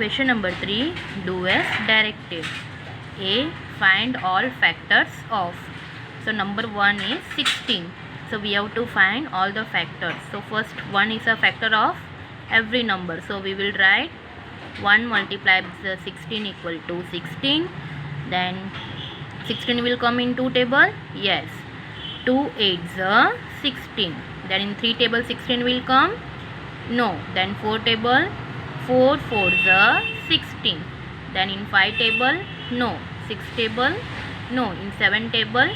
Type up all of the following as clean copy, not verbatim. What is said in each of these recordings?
Question number 3. Do as directed. A. Find all factors of. So number 1 is 16. So we have to find all the factors. So first 1 is a factor of every number. So we will write 1 multiplied by 16 equal to 16. Then 16 will come in 2 table. Yes. 2 8s are 16. Then in 3 table 16 will come. No. Then 4 table 4 4s are 16. Then in 5 table no. 6 table no. In 7 table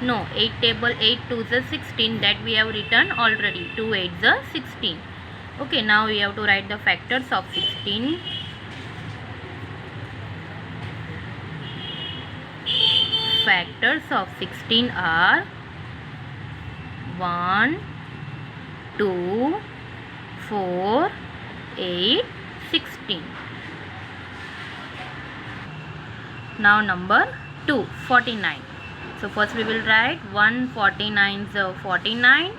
no. 8 table 8 2s are 16. That we have written already. 2 8s are 16. Okay, now we have to write the factors of 16. Factors of 16 are 1 2 4 8 16. Now number 2 49. So first we will write 1 49 is 49.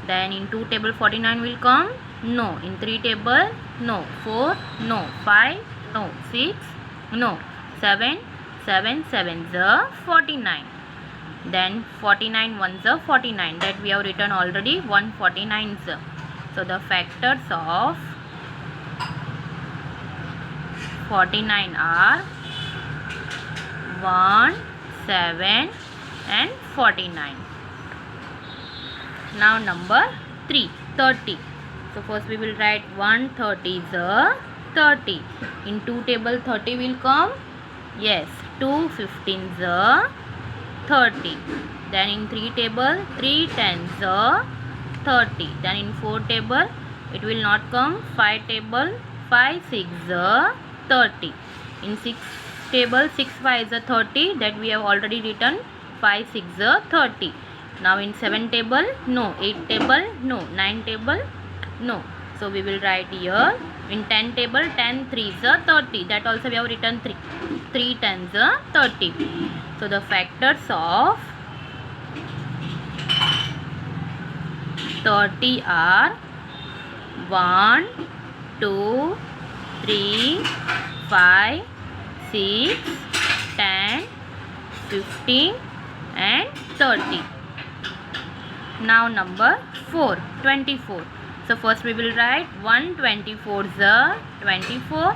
Then in 2 table 49 will come. No. In 3 table no. 4 no. 5 no. 6 no. 7 7 7 is 49. Then 49 1s are 49. That we have written already. 149 is. So the factors of 49 are 1 7 and 49. Now number 3 30. So first we will write 130 is 30. In 2 table 30 will come. Yes. 2 15s are 30. Then in 3 table 3 10s are 30. Then in 4 table it will not come. 5 table 5 6 are 30. In 6 table 6 5 is 30. That we have already written. 5 6 are 30. Now in 7 table no. 8 table no. 9 table no. So we will write here. In 10 table 10 3s are 30. That also we have written 3. 3 10s are 30. So the factors of 30 are 1 2 3 5 6 10 15 and 30. Now number 4 24. So first we will write 124 is 24.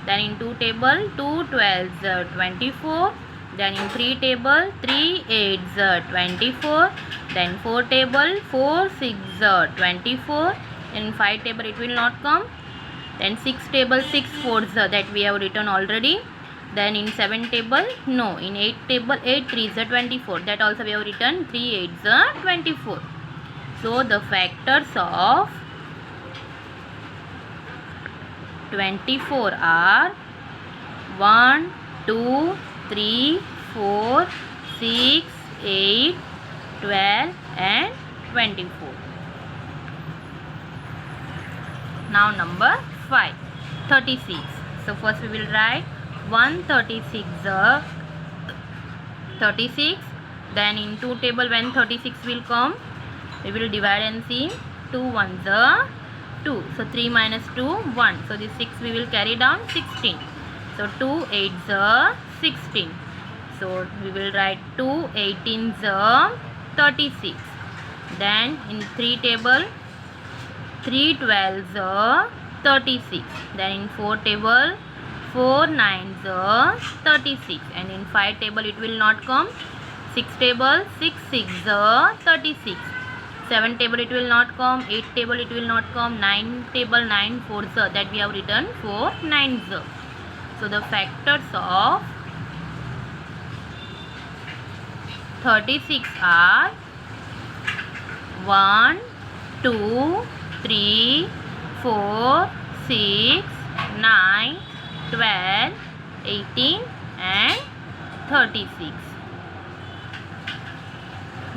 Then in 2 table 2 12s are 24. Then in 3 table 3 8s are 24. Then 4 table 4 6 are 24. In 5 table it will not come. Then 6 table 6 4s are that we have written already. Then in 7 table no. In 8 table 8 3s are 24. That also we have written. 3 8s are 24. So the factors of 24 are 1 2 3 4 6 8 12 and 24. Now number 5 36. So first we will write 136 36. Then in 2 table when 36 will come, we will divide and see. 2 1s are 2. So 3 minus 2 1. So this 6 we will carry down 16. So 2 8s are 16. So we will write 2 18s are 36. Then in 3 table 3 12s are 36. Then in 4 table 4 9s are 36. And in 5 table it will not come. 6 table 6 6 are 36. 7 table it will not come. 8 table it will not come. 9 table 9 4s are that we have written. 4 9s are. So the factors of 36 are 1 2 3 4 6 9 12 18 and 36.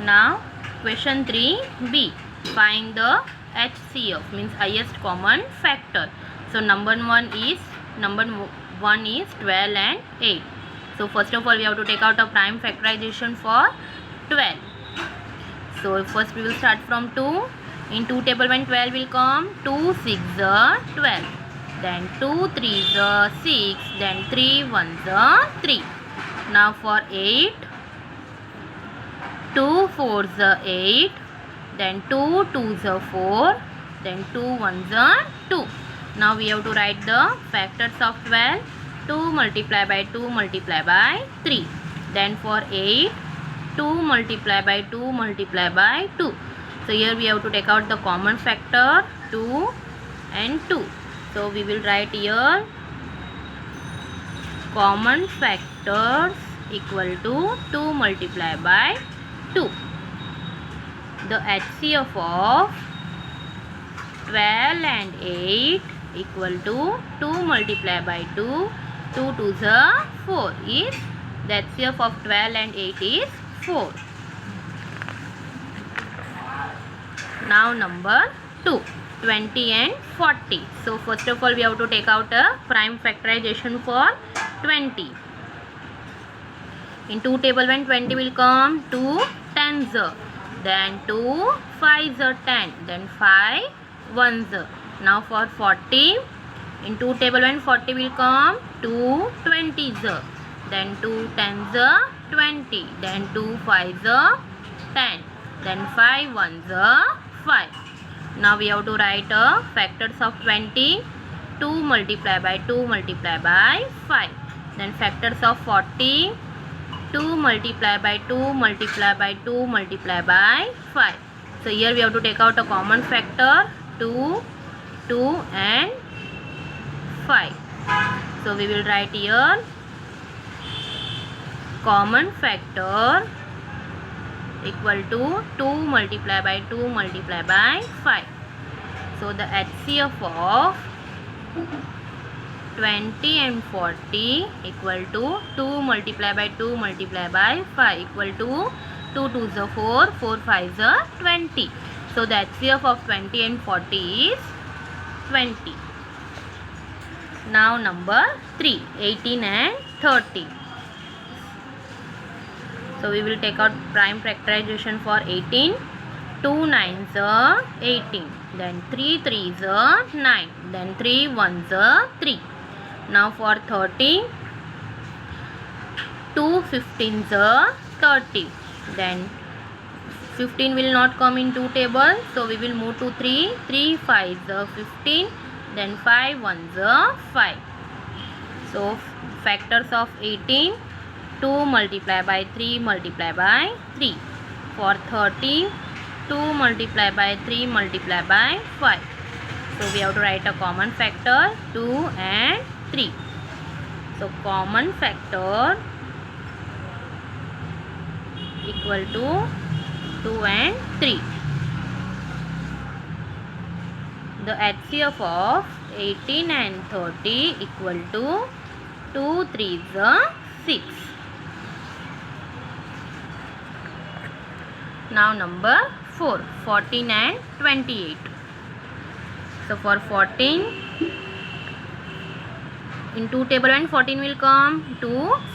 Now question 3b. Find the HCF means highest common factor. So number 1 is 12 and 8. So first of all we have to take out a prime factorization for 12. So first we will start from 2. In 2 table when 12 will come, 2 6 are 12. then 2 3s are 6, then 3 1s are 3. Now for 8, 2 4s are 8, then 2 2s are 4, then 2 1s are 2. Now we have to write the factors of 12. 2 multiply by 2 multiply by 3. Then for 8, 2 multiply by 2 multiply by 2. So here we have to take out the common factor 2 and 2. So we will write here common factors equal to 2 multiply by 2. The HCF of 12 and 8 equal to 2 multiply by 2. 2 2s are 4 is the HCF of 12 and 8 is 4. Now number 2, 20 and 40. So first of all we have to take out a prime factorization for 20. In 2 table when 20 will come, 2 tens, then 2 5s are 10, then 5 1s. Now for 40, in 2 table when 40 will come, 2 20s, then 2 10s are 20, then 2 5s are 10, then 5 1s 5. Now we have to write factors of 20. 2 multiply by 2 multiply by 5. Then factors of 40. 2 multiply by 2 multiply by 2 multiply by 5. So here we have to take out a common factor 2, 2 and 5. So we will write here common factor equal to 2 multiply by 2 multiply by 5. So the HCF of 20 and 40 equal to 2 multiply by 2 multiply by 5 equal to 2 2s are 4, 4 5s are 20. So the HCF of 20 and 40 is 20. Now number 3, 18 and 30. So we will take out prime factorization for 18. 2 9s are 18, then 3 3s are 9, then 3 1s are 3. Now for 30, 2 15s are 30, then 15 will not come in 2 table, so we will move to 3, 3 5s are 15, then 5 1s are 5. So factors of 18, 2 multiply by 3 multiply by 3. For 30, 2 multiply by 3 multiply by 5. So we have to write a common factor 2 and 3. So common factor equal to 2 and 3. The HCF of 18 and 30 equal to 2 3s are 6. Now number 4, 14 and 28. So for 14, in 2 table when 14 will come, 2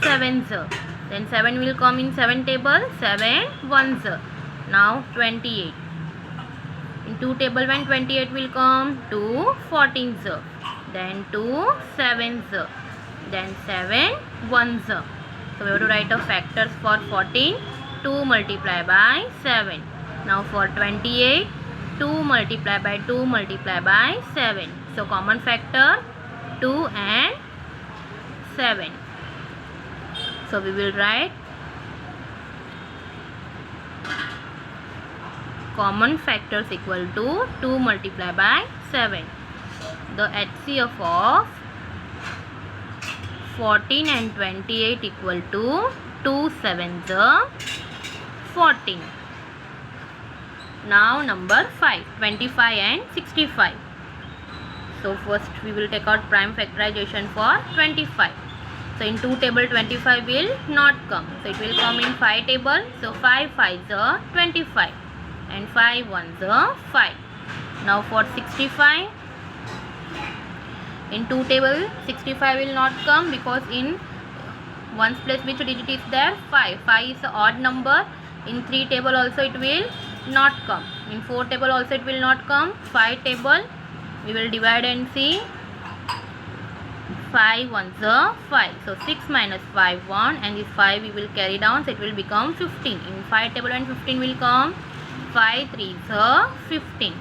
7s, then 7 will come in 7 table, 7 1s. Now 28. In 2 table when 28 will come, 2 14s, then 2 7s, then 7 1s. So we have to write a factors for 14. 2 multiply by 7. Now for 28, 2 multiply by 2 multiply by 7. So common factor 2 and 7. So we will write common factors equal to 2 multiply by 7. The HCF of 14 and 28 equal to 2 7s are 14. Now number 5, 25 and 65. So first we will take out prime factorization for 25. So in 2 table 25 will not come. So it will come in 5 table. So 5 5s are 25 and 5 1s are 5. Now for 65, in 2 table 65 will not come because in ones place which digit is there? 5. 5 is an odd number. In 3 table also it will not come. In 4 table also it will not come. 5 table we will divide and see. 5 ones are 5. So 6 minus 5 1, and this 5 we will carry down, so it will become 15. In 5 table when 15 will come, 5 3s are 15.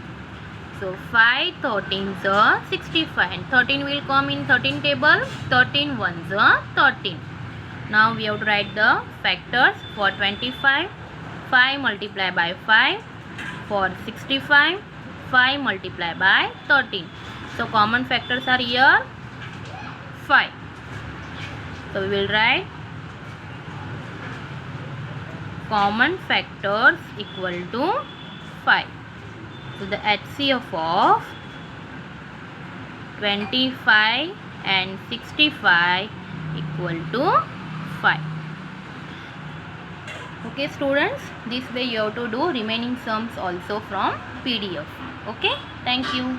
So 5 13s are 65, and 13 will come in 13 table, 13 ones are 13. Now we have to write the factors. For 25, 5 multiplied by 5. For 65, 5 multiplied by 13. So common factors are here 5. So we will write common factors equal to 5. So the HCF of 25 and 65 equal to 5. Okay students, this way you have to do remaining sums also from PDF. Okay, thank you.